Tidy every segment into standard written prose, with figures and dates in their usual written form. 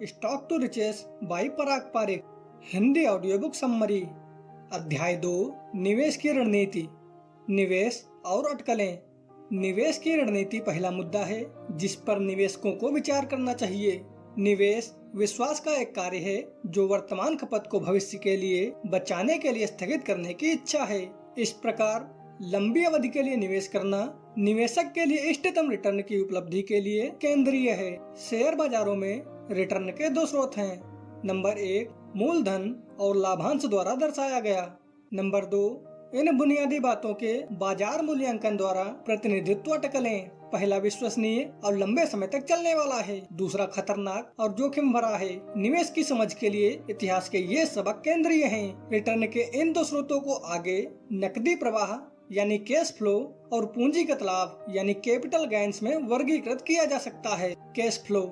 Stock to riches by Parag Parikh. Hindi audio book summary. अध्याय 2, निवेश की रणनीति। निवेश और अटकलें। निवेश की रणनीति पहला मुद्दा है जिस पर निवेशकों को विचार करना चाहिए। निवेश विश्वास का एक कार्य है जो वर्तमान खपत को भविष्य के लिए बचाने के लिए स्थगित करने की इच्छा है। इस प्रकार लंबी अवधि के लिए निवेश करना निवेशक के लिए इष्टतम रिटर्न की उपलब्धि के लिए केंद्रीय है। शेयर बाजारों में रिटर्न के दो स्रोत हैं। नंबर 1, मूलधन और लाभांश द्वारा दर्शाया गया। नंबर 2, इन बुनियादी बातों के बाजार मूल्यांकन द्वारा प्रतिनिधित्व अटकलें। पहला विश्वसनीय और लंबे समय तक चलने वाला है, दूसरा खतरनाक और जोखिम भरा है। निवेश की समझ के लिए इतिहास के ये सबक केंद्रीय हैं। रिटर्न के इन दो स्रोतों को आगे नकदी प्रवाह यानी कैश फ्लो और पूंजीगत लाभ यानी कैपिटल गेन्स में वर्गीकृत किया जा सकता है। कैश फ्लो: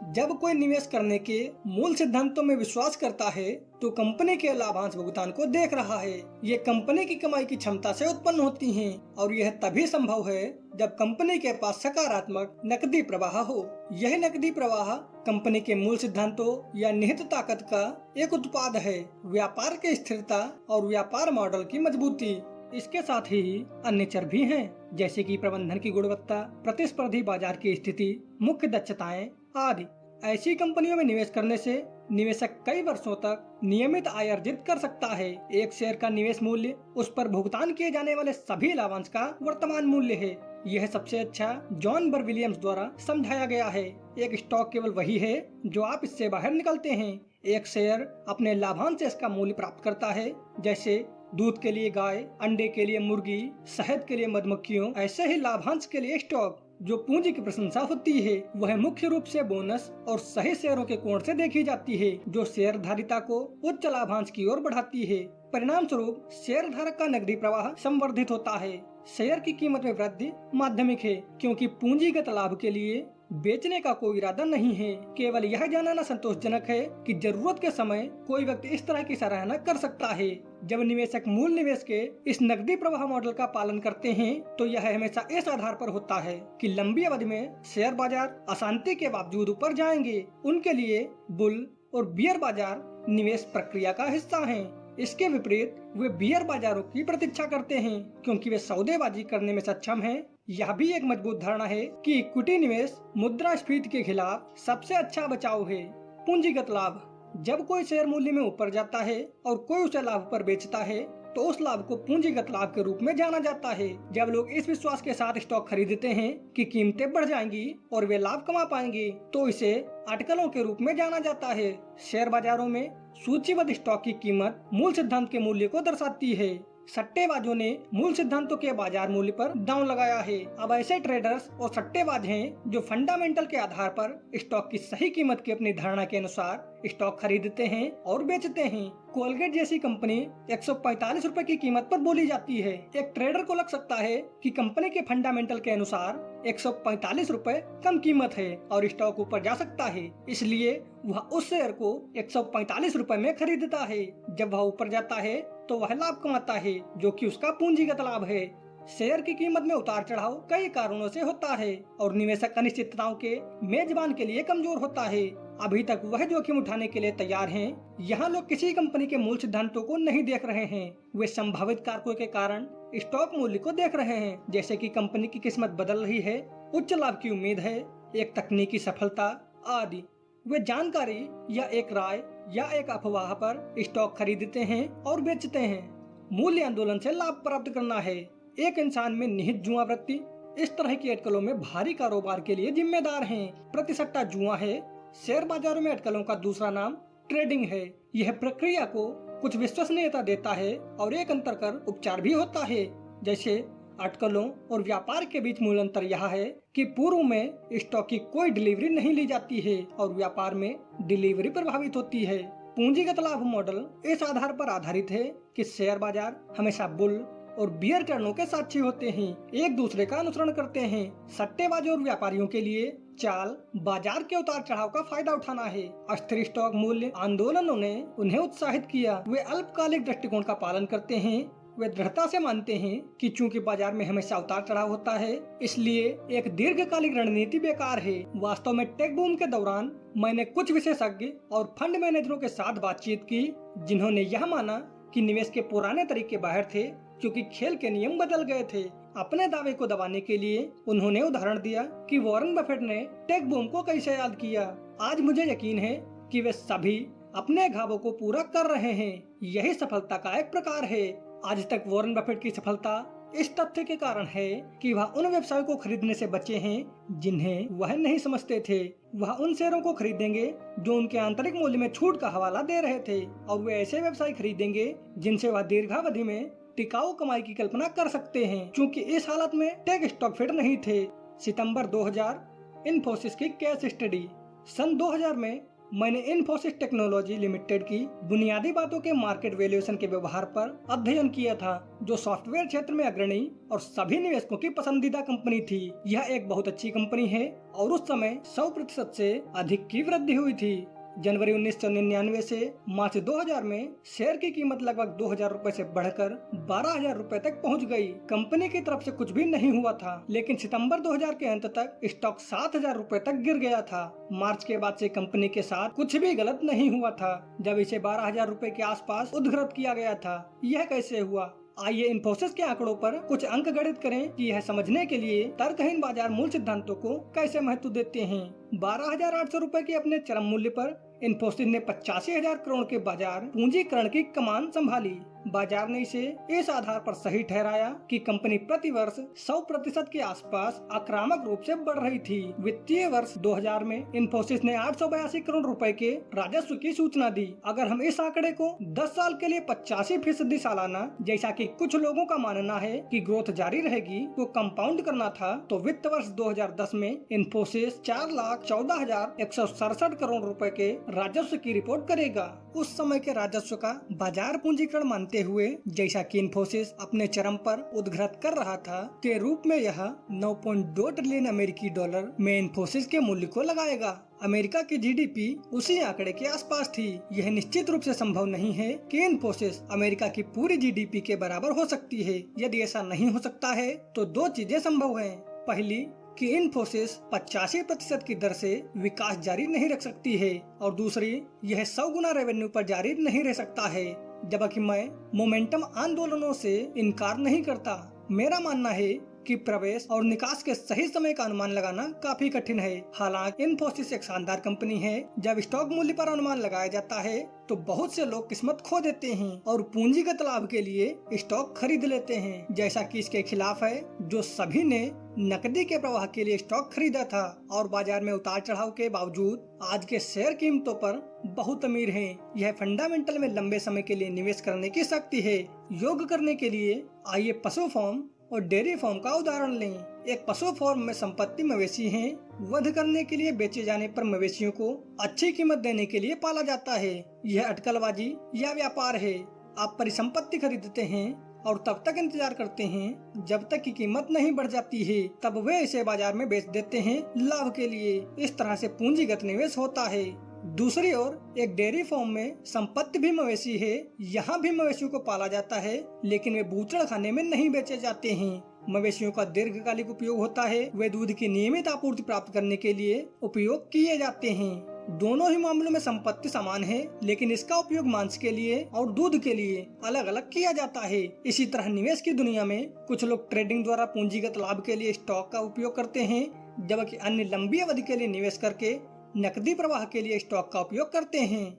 जब कोई निवेश करने के मूल सिद्धांतों में विश्वास करता है तो कंपनी के लाभांश भुगतान को देख रहा है। ये कंपनी की कमाई की क्षमता से उत्पन्न होती हैं और यह तभी संभव है जब कंपनी के पास सकारात्मक नकदी प्रवाह हो। यह नकदी प्रवाह कंपनी के मूल सिद्धांतों या निहित ताकत का एक उत्पाद है। व्यापार की स्थिरता और व्यापार मॉडल की मजबूती। इसके साथ ही अन्य चर भी हैं, जैसे कि प्रबंधन की गुणवत्ता, प्रतिस्पर्धी बाजार की स्थिति, मुख्य दक्षताएं आदि। ऐसी कंपनियों में निवेश करने से निवेशक कई वर्षों तक नियमित आय अर्जित कर सकता है। एक शेयर का निवेश मूल्य उस पर भुगतान किए जाने वाले सभी लाभांश का वर्तमान मूल्य है। यह सबसे अच्छा जॉन बर विलियम्स द्वारा समझाया गया है। एक स्टॉक केवल वही है जो आप इससे बाहर निकलते हैं। एक शेयर अपने लाभांश से इसका मूल्य प्राप्त करता है, जैसे दूध के लिए गाय, अंडे के लिए मुर्गी, शहद के लिए मधुमक्खियों। ऐसे ही लाभांश के लिए स्टॉक जो पूंजी की प्रशंसा होती है वह मुख्य रूप से बोनस और सही शेयरों के कोण से देखी जाती है, जो शेयरधारिता को उच्च लाभांश की ओर बढ़ाती है। परिणाम स्वरूप शेयरधारक का नकदी प्रवाह संवर्धित होता है। शेयर की कीमत में वृद्धि माध्यमिक है क्योंकि पूंजीगत लाभ के लिए बेचने का कोई इरादा नहीं है। केवल यह जानना संतोषजनक है कि जरूरत के समय कोई व्यक्ति इस तरह की सराहना कर सकता है। जब निवेशक मूल निवेश के इस नकदी प्रवाह मॉडल का पालन करते हैं तो यह हमेशा इस आधार पर होता है कि लंबी अवधि में शेयर बाजार अशांति के बावजूद ऊपर जाएंगे। उनके लिए बुल और बियर बाजार निवेश प्रक्रिया का हिस्सा हैं। इसके विपरीत वे बियर बाजारों की प्रतीक्षा करते हैं क्योंकि वे सौदेबाजी करने में सक्षम हैं। यह भी एक मजबूत धारणा है कि इक्विटी निवेश मुद्रास्फीति के खिलाफ सबसे अच्छा बचाव है। पूंजीगत लाभ: जब कोई शेयर मूल्य में ऊपर जाता है और कोई उसे लाभ पर बेचता है तो उस लाभ को पूंजीगत लाभ के रूप में जाना जाता है। जब लोग इस विश्वास के साथ स्टॉक खरीदते हैं कि कीमतें बढ़ जाएंगी और वे लाभ कमा पाएंगे तो इसे अटकलों के रूप में जाना जाता है। शेयर बाजारों में सूचीबद्ध स्टॉक की कीमत मूल सिद्धांत के मूल्य को दर्शाती है। सट्टेबाजों ने मूल सिद्धांतों के बाजार मूल्य पर दांव लगाया है। अब ऐसे ट्रेडर्स और सट्टेबाज हैं जो फंडामेंटल के आधार पर स्टॉक की सही कीमत की अपनी धारणा के अनुसार स्टॉक खरीदते हैं और बेचते हैं। कोलगेट जैसी कंपनी 145 रुपए की कीमत पर बोली जाती है। एक ट्रेडर को लग सकता है कि कंपनी के फंडामेंटल के अनुसार 145 रुपए कम कीमत है और स्टॉक ऊपर जा सकता है, इसलिए वह उस शेयर को 145 रुपए में खरीदता है। जब वह ऊपर जाता है तो वह लाभ कमाता है, जो कि उसका पूंजीगत लाभ है। शेयर की कीमत में उतार चढ़ाव कई कारणों से होता है और निवेशक अनिश्चितताओं के मेजबान के लिए कमजोर होता है। अभी तक वह जोखिम उठाने के लिए तैयार हैं। यहाँ लोग किसी कंपनी के मूल सिद्धांतों को नहीं देख रहे हैं, वे संभावित कारकों के कारण स्टॉक मूल्य को देख रहे हैं, जैसे कि कंपनी की किस्मत बदल रही है, उच्च लाभ की उम्मीद है, एक तकनीकी सफलता आदि। वे जानकारी या एक राय या एक अफवाह पर स्टॉक खरीदते हैं और बेचते हैं। मूल्य आंदोलन से लाभ प्राप्त करना है। एक इंसान में निहित जुआ वृत्ति इस तरह की अटकलों में भारी कारोबार के लिए जिम्मेदार हैं। प्रतिसट्टा जुआ है। शेयर बाजारों में अटकलों का दूसरा नाम ट्रेडिंग है। यह प्रक्रिया को कुछ विश्वसनीयता देता है और एक अंतर कर उपचार भी होता है। जैसे अटकलों और व्यापार के बीच मूल अंतर यह है कि पूर्व में स्टॉक की कोई डिलीवरी नहीं ली जाती है और व्यापार में डिलीवरी प्रभावित होती है। पूंजीगत लाभ मॉडल इस आधार पर आधारित है कि शेयर बाजार हमेशा बुल और बियर टर्नों के साक्षी होते हैं, एक दूसरे का अनुसरण करते हैं। सट्टेबाजों और व्यापारियों के लिए चाल बाजार के उतार चढ़ाव का फायदा उठाना है। अस्थिर स्टॉक मूल्य आंदोलनों ने उन्हें उत्साहित किया। वे अल्पकालिक दृष्टिकोण का पालन करते हैं। वे दृढ़ता से मानते हैं कि चूंकि बाजार में हमेशा उतार चढ़ाव होता है, इसलिए एक दीर्घकालिक रणनीति बेकार है। वास्तव में टेक बूम के दौरान मैंने कुछ विशेषज्ञ और फंड मैनेजरों के साथ बातचीत की, जिन्होंने यह माना कि निवेश के पुराने तरीके बाहर थे क्योंकि खेल के नियम बदल गए थे। अपने दावे को दबाने के लिए उन्होंने उदाहरण दिया कि वॉरेन बफेट ने टेक बूम को कैसे याद किया। आज मुझे यकीन है कि वे सभी अपने घावों को पूरा कर रहे हैं। यही सफलता का एक प्रकार है। आज तक वॉरेन बफेट की सफलता इस तथ्य के कारण है कि वह उन व्यवसायों को खरीदने से बचे हैं जिन्हें वह नहीं समझते थे। वह उन शेयरों को खरीदेंगे जो उनके आंतरिक मूल्य में छूट का हवाला दे रहे थे, और वे ऐसे व्यवसाय खरीदेंगे जिनसे वह दीर्घावधि में टिकाऊ कमाई की कल्पना कर सकते हैं। क्योंकि इस हालत में टेक स्टॉक फिट नहीं थे। सितंबर 2000 इन्फोसिस की केस स्टडी। सन 2000 में मैंने इन्फोसिस टेक्नोलॉजी लिमिटेड की बुनियादी बातों के मार्केट वैल्यूएशन के व्यवहार पर अध्ययन किया था, जो सॉफ्टवेयर क्षेत्र में अग्रणी और सभी निवेशकों की पसंदीदा कंपनी थी। यह एक बहुत अच्छी कंपनी है और उस समय 100% से अधिक की वृद्धि हुई थी। जनवरी 1999 से मार्च 2000 में शेयर की कीमत लगभग 2000 रुपए से बढ़कर 12,000 रुपए तक पहुंच गई। कंपनी की तरफ से कुछ भी नहीं हुआ था, लेकिन सितंबर 2000 के अंत तक स्टॉक 7,000 रुपए तक गिर गया था। मार्च के बाद से कंपनी के साथ कुछ भी गलत नहीं हुआ था, जब इसे 12,000 रुपए के आसपास उद्धृत किया गया था। यह कैसे हुआ? आइए इन्फोसिस के आंकड़ों पर कुछ अंक गणित करें कि यह समझने के लिए तर्कहीन बाजार मूल सिद्धांतों को कैसे महत्व देते हैं। 12,800 रुपए के अपने चरम मूल्य पर इन्फोसिस ने 85,000 करोड़ के बाजार पूंजीकरण की कमान संभाली। बाजार ने इसे इस आधार पर सही ठहराया कि कंपनी प्रति वर्ष 100% के आसपास आक्रामक रूप से बढ़ रही थी। वित्तीय वर्ष 2000 में इन्फोसिस ने 882 करोड़ रुपए के राजस्व की सूचना दी। अगर हम इस आंकड़े को 10 साल के लिए 85% सालाना, जैसा कि कुछ लोगों का मानना है कि ग्रोथ जारी रहेगी, तो कंपाउंड करना था, तो वित्त वर्ष 2010 में इन्फोसिस 4,14,167 करोड़ रुपए के राजस्व की रिपोर्ट करेगा। उस समय के राजस्व का बाजार पूंजीकरण मानते हुए, जैसा कि इन्फोसिस अपने चरम पर उद्घृत कर रहा था, के रूप में यह 9.2 ट्रिलियन अमेरिकी डॉलर में इन्फोसिस के मूल्य को लगाएगा। अमेरिका की जीडीपी उसी आंकड़े के आसपास थी। यह निश्चित रूप से संभव नहीं है कि इन्फोसिस अमेरिका की पूरी जीडीपी के बराबर हो सकती है। यदि ऐसा नहीं हो सकता है तो दो चीजें संभव हैं। पहली कि इन्फोसिस 85% की दर से विकास जारी नहीं रख सकती है, और दूसरी यह 100 गुना रेवेन्यू पर जारी नहीं रह सकता है। जबकि मैं मोमेंटम आंदोलनों से इनकार नहीं करता। मेरा मानना है कि प्रवेश और निकास के सही समय का अनुमान लगाना काफी कठिन है। हालांकि इन्फोसिस एक शानदार कंपनी है। जब स्टॉक मूल्य पर अनुमान लगाया जाता है तो बहुत से लोग किस्मत खो देते हैं और पूंजीगत लाभ के लिए स्टॉक खरीद लेते हैं, जैसा कि इसके खिलाफ है, जो सभी ने नकदी के प्रवाह के लिए स्टॉक खरीदा था और बाजार में उतार चढ़ाव के बावजूद आज के शेयर कीमतों पर बहुत अमीर हैं। यह फंडामेंटल में लंबे समय के लिए निवेश करने की शक्ति है। योग करने के लिए आइए पशु फॉर्म और डेयरी फार्म का उदाहरण लें। एक पशु फार्म में संपत्ति मवेशी हैं। वध करने के लिए बेचे जाने पर मवेशियों को अच्छी कीमत देने के लिए पाला जाता है। यह अटकलबाजी या व्यापार है। आप परिसंपत्ति खरीदते हैं और तब तक इंतजार करते हैं जब तक कि कीमत नहीं बढ़ जाती है, तब वे इसे बाजार में बेच देते हैं लाभ के लिए। इस तरह से पूंजीगत निवेश होता है। दूसरी ओर एक डेयरी फार्म में संपत्ति भी मवेशी है। यहाँ भी मवेशियों को पाला जाता है, लेकिन वे बूचड़ खाने में नहीं बेचे जाते हैं। मवेशियों का दीर्घकालिक उपयोग होता है। वे दूध की नियमित आपूर्ति प्राप्त करने के लिए उपयोग किए जाते हैं। दोनों ही मामलों में संपत्ति समान है, लेकिन इसका उपयोग मांस के लिए और दूध के लिए अलग अलग किया जाता है। इसी तरह निवेश की दुनिया में कुछ लोग ट्रेडिंग द्वारा पूंजीगत लाभ के लिए स्टॉक का उपयोग करते हैं, जबकि अन्य लंबी अवधि के लिए निवेश करके नकदी प्रवाह के लिए स्टॉक का उपयोग करते हैं।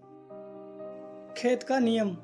खेत का नियम।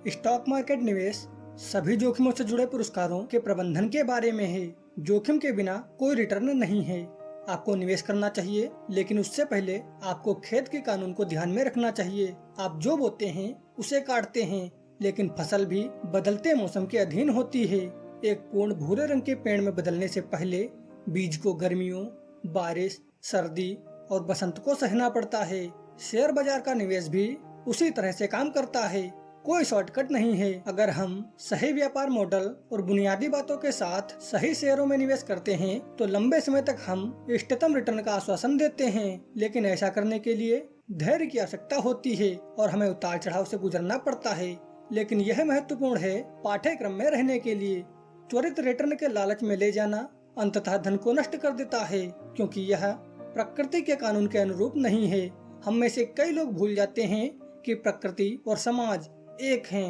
स्टॉक मार्केट निवेश सभी जोखिमों से जुड़े पुरस्कारों के प्रबंधन के बारे में है। जोखिम के बिना कोई रिटर्न नहीं है। आपको निवेश करना चाहिए, लेकिन उससे पहले आपको खेत के कानून को ध्यान में रखना चाहिए। आप जो बोते हैं उसे काटते हैं, लेकिन फसल भी बदलते मौसम के अधीन होती है। एक पूर्ण भूरे रंग के पेड़ में बदलने से पहले बीज को गर्मियों, बारिश, सर्दी और बसंत को सहना पड़ता है। शेयर बाजार का निवेश भी उसी तरह से काम करता है। कोई शॉर्टकट नहीं है। अगर हम सही व्यापार मॉडल और बुनियादी बातों के साथ सही शेयरों में निवेश करते हैं तो लंबे समय तक हम इष्टतम रिटर्न का आश्वासन देते हैं। लेकिन ऐसा करने के लिए धैर्य की आवश्यकता होती है और हमें उतार चढ़ाव से गुजरना पड़ता है। लेकिन यह महत्वपूर्ण है पाठ्यक्रम में रहने के लिए। त्वरित रिटर्न के लालच में ले जाना अंततः धन को नष्ट कर देता है, क्योंकि यह प्रकृति के कानून के अनुरूप नहीं है। हम में से कई लोग भूल जाते हैं कि प्रकृति और समाज एक हैं।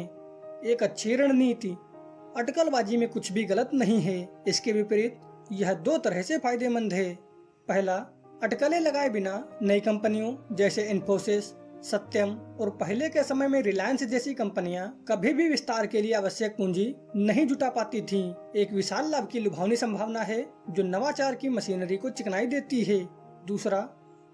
एक अच्छी रणनीति अटकलबाजी में कुछ भी गलत नहीं है। इसके विपरीत यह दो तरह से फायदेमंद है। पहला, अटकलें लगाए बिना नई कंपनियों जैसे इन्फोसिस, सत्यम और पहले के समय में रिलायंस जैसी कंपनियां कभी भी विस्तार के लिए आवश्यक पूंजी नहीं जुटा पाती थीं। एक विशाल लाभ की लुभावनी संभावना है जो नवाचार की मशीनरी को चिकनाई देती है। दूसरा,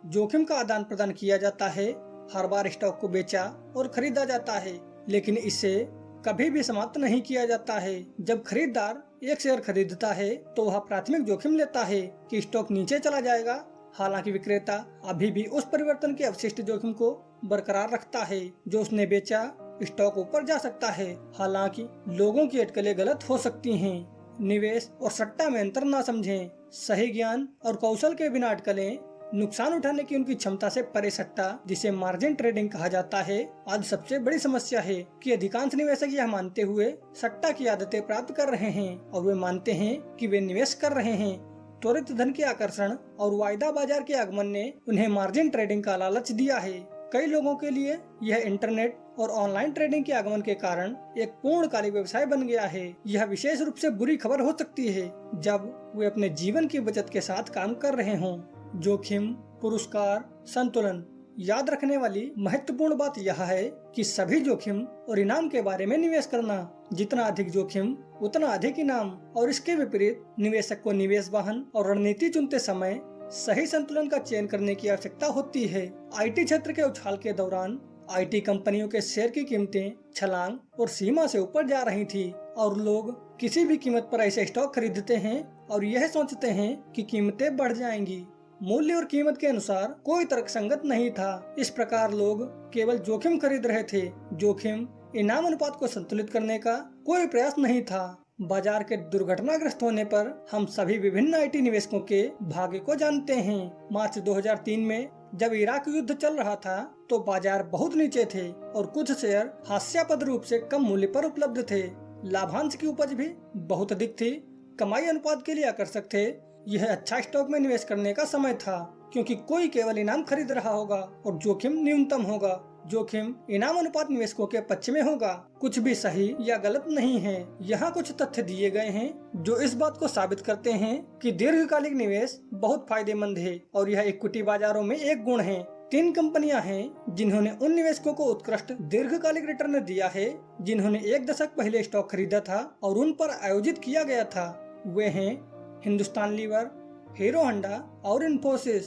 जोखिम का आदान प्रदान किया जाता है। हर बार स्टॉक को बेचा और खरीदा जाता है, लेकिन इसे कभी भी समाप्त नहीं किया जाता है। जब खरीदार एक शेयर खरीदता है तो वह प्राथमिक जोखिम लेता है कि स्टॉक नीचे चला जाएगा, हालांकि विक्रेता अभी भी उस परिवर्तन के अवशिष्ट जोखिम को बरकरार रखता है जो उसने बेचा। स्टॉक ऊपर जा सकता है, हालांकि लोगों की अटकलें गलत हो सकती हैं। निवेश और सट्टा में अंतर ना समझें। सही ज्ञान और कौशल के बिना अटकलें नुकसान उठाने की उनकी क्षमता से परे सट्टा, जिसे मार्जिन ट्रेडिंग कहा जाता है, आज सबसे बड़ी समस्या है कि अधिकांश निवेशक यह मानते हुए सट्टा की आदतें प्राप्त कर रहे हैं और वे मानते हैं कि वे निवेश कर रहे हैं। त्वरित धन के आकर्षण और वायदा बाजार के आगमन ने उन्हें मार्जिन ट्रेडिंग का लालच दिया है। कई लोगों के लिए यह इंटरनेट और ऑनलाइन ट्रेडिंग के आगमन के कारण एक पूर्णकालिक व्यवसाय बन गया है। यह विशेष रूप से बुरी खबर हो सकती है जब वे अपने जीवन की बचत के साथ काम कर रहे हों। जोखिम, पुरस्कार, संतुलन। याद रखने वाली महत्वपूर्ण बात यह है कि सभी जोखिम और इनाम के बारे में निवेश करना। जितना अधिक जोखिम उतना अधिक इनाम, और इसके विपरीत निवेशक को निवेश वाहन और रणनीति चुनते समय सही संतुलन का चयन करने की आवश्यकता होती है। आईटी क्षेत्र के उछाल के दौरान आईटी कंपनियों के शेयर की कीमतें छलांग और सीमा से ऊपर जा रही थी और लोग किसी भी कीमत पर ऐसे स्टॉक खरीदते हैं और यह सोचते हैं कि कीमतें बढ़ जाएंगी। मूल्य और कीमत के अनुसार कोई तर्क संगत नहीं था। इस प्रकार लोग केवल जोखिम खरीद रहे थे। जोखिम इनाम अनुपात को संतुलित करने का कोई प्रयास नहीं था। बाजार के दुर्घटनाग्रस्त होने पर हम सभी विभिन्न आईटी निवेशकों के भाग्य को जानते हैं। मार्च 2003 में जब इराक युद्ध चल रहा था तो बाजार बहुत नीचे थे और कुछ शेयर हास्यास्पद रूप से कम मूल्य पर उपलब्ध थे। लाभांश की उपज भी बहुत अधिक थी। कमाई अनुपात के लिए आकर्षक थे। यह अच्छा स्टॉक में निवेश करने का समय था, क्योंकि कोई केवल इनाम खरीद रहा होगा और जोखिम न्यूनतम होगा। जोखिम इनाम अनुपात निवेशकों के पक्ष में होगा। कुछ भी सही या गलत नहीं है। यहाँ कुछ तथ्य दिए गए हैं जो इस बात को साबित करते हैं कि दीर्घकालिक निवेश बहुत फायदेमंद है और यह इक्विटी बाजारों में एक गुण है। 3 कंपनियां हैं जिन्होंने उन निवेशकों को उत्कृष्ट दीर्घकालिक रिटर्न दिया है जिन्होंने 1 दशक पहले स्टॉक खरीदा था और उन पर आयोजित किया गया था। वे हैं हिंदुस्तान लीवर, हीरो होंडा और इन्फोसिस।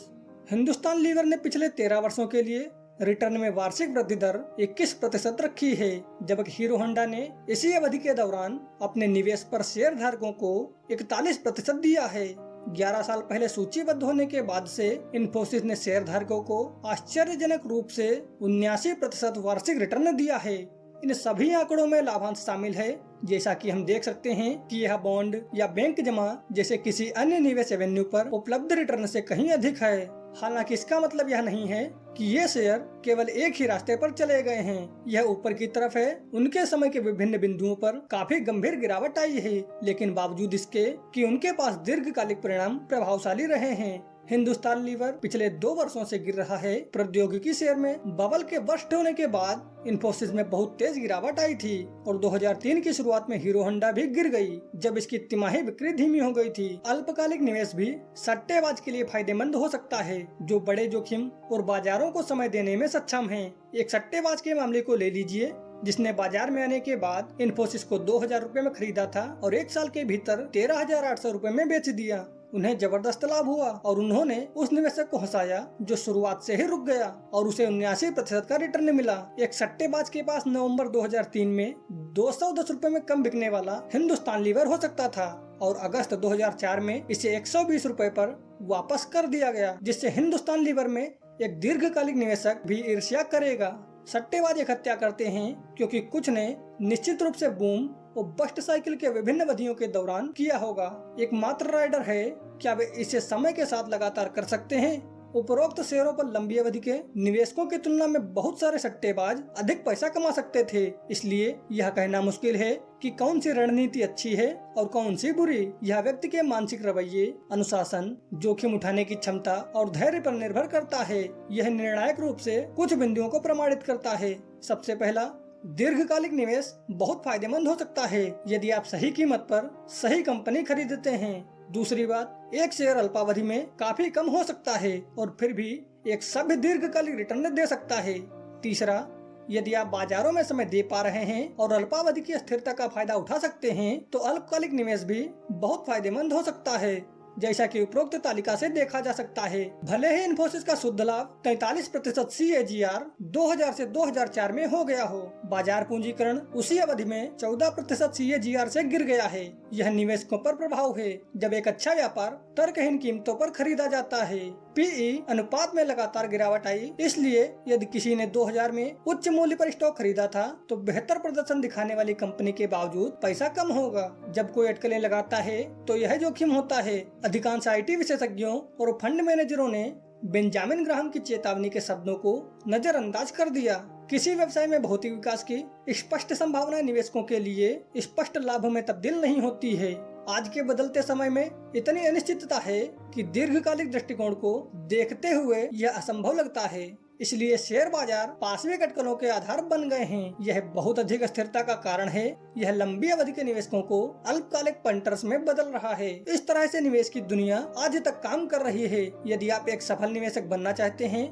हिंदुस्तान लीवर ने पिछले 13 वर्षों के लिए रिटर्न में वार्षिक वृद्धि दर 21% रखी है, जबकि हीरो होंडा ने इसी अवधि के दौरान अपने निवेश पर शेयर धारकों को 41% दिया है। 11 साल पहले सूचीबद्ध होने के बाद से इन्फोसिस ने शेयर धारकों को आश्चर्यजनक रूप से 79% वार्षिक रिटर्न दिया है। इन सभी आंकड़ों में लाभांश शामिल है, जैसा कि हम देख सकते हैं कि यह बॉन्ड या बैंक जमा जैसे किसी अन्य निवेश एवेन्यू पर उपलब्ध रिटर्न से कहीं अधिक है। हालांकि इसका मतलब यह नहीं है कि ये शेयर केवल एक ही रास्ते पर चले गए हैं। यह ऊपर की तरफ है। उनके समय के विभिन्न बिंदुओं पर काफी गंभीर गिरावट आई है, लेकिन बावजूद इसके कि उनके पास दीर्घकालिक परिणाम प्रभावशाली रहे हैं। हिंदुस्तान लीवर पिछले 2 वर्षों से गिर रहा है। प्रौद्योगिकी शेयर में बबल के बस्ट होने के बाद इन्फोसिस में बहुत तेज गिरावट आई थी और 2003 की शुरुआत में हीरो होंडा भी गिर गई, जब इसकी तिमाही बिक्री धीमी हो गई थी। अल्पकालिक निवेश भी सट्टेबाज के लिए फायदेमंद हो सकता है जो बड़े जोखिम और बाजारों को समय देने में सक्षम है। एक सट्टेबाज के मामले को ले लीजिए, जिसने बाजार में आने के बाद इन्फोसिस को 2000 रुपए में खरीदा था और 1 साल के भीतर 13,800 रुपए में बेच दिया। उन्हें जबरदस्त लाभ हुआ और उन्होंने उस निवेशक को हंसाया जो शुरुआत से ही रुक गया और उसे 79% का रिटर्न मिला। एक सट्टेबाज के पास नवंबर 2003 में 210 रुपए में कम बिकने वाला हिंदुस्तान लीवर हो सकता था और अगस्त 2004 में इसे 120 रुपए पर वापस कर दिया गया, जिससे हिंदुस्तान लीवर में एक दीर्घकालिक निवेशक भी ईर्ष्या करेगा। सट्टेबाज एक हत्या करते हैं क्योंकि कुछ ने निश्चित रूप से बूम और बस्ट साइकिल के विभिन्न अवधियों के दौरान किया होगा। एकमात्र राइडर है, क्या वे इसे समय के साथ लगातार कर सकते हैं? उपरोक्त शेयरों पर लंबी अवधि के निवेशकों की तुलना में बहुत सारे सट्टेबाज अधिक पैसा कमा सकते थे। इसलिए यह कहना मुश्किल है कि कौन सी रणनीति अच्छी है और कौन सी बुरी। यह व्यक्ति के मानसिक रवैये, अनुशासन, जोखिम उठाने की क्षमता और धैर्य पर निर्भर करता है। यह निर्णायक रूप से कुछ बिंदुओं को प्रमाणित करता है। सबसे पहला, दीर्घकालिक निवेश बहुत फायदेमंद हो सकता है यदि आप सही कीमत पर सही कंपनी खरीदते हैं। दूसरी बात, एक शेयर अल्पावधि में काफी कम हो सकता है और फिर भी एक सभ्य दीर्घकालिक रिटर्न दे सकता है। तीसरा, यदि आप बाजारों में समय दे पा रहे हैं और अल्पावधि की स्थिरता का फायदा उठा सकते हैं तो अल्पकालिक निवेश भी बहुत फायदेमंद हो सकता है, जैसा कि उपरोक्त तालिका से देखा जा सकता है। भले ही इन्फोसिस का शुद्ध लाभ 43% CAGR 2000 से 2004 में हो गया हो, बाजार पूंजीकरण उसी अवधि में 14% CAGR से गिर गया है। यह निवेशकों पर प्रभाव है। जब एक अच्छा व्यापार तर्कहीन कीमतों पर खरीदा जाता है, PE अनुपात में लगातार गिरावट आई। इसलिए यदि किसी ने 2000 में उच्च मूल्य पर स्टॉक खरीदा था तो बेहतर प्रदर्शन दिखाने वाली कंपनी के बावजूद पैसा कम होगा। जब कोई अटकलें लगाता है तो यह जोखिम होता है। अधिकांश IT विशेषज्ञों और फंड मैनेजरों ने बेंजामिन ग्राहम की चेतावनी के शब्दों को नजरअंदाज कर दिया। किसी व्यवसाय में भौतिक विकास की स्पष्ट संभावना निवेशकों के लिए स्पष्ट लाभ में तब्दील नहीं होती है। आज के बदलते समय में इतनी अनिश्चितता है कि दीर्घकालिक दृष्टिकोण को देखते हुए यह असंभव लगता है। इसलिए शेयर बाजार पाशविक अटकलों के आधार बन गए हैं। यह बहुत अधिक स्थिरता का कारण है। यह लंबी अवधि के निवेशकों को अल्पकालिक पंटर्स में बदल रहा है। इस तरह से निवेश की दुनिया आज तक काम कर रही है। यदि आप एक सफल निवेशक बनना चाहते हैं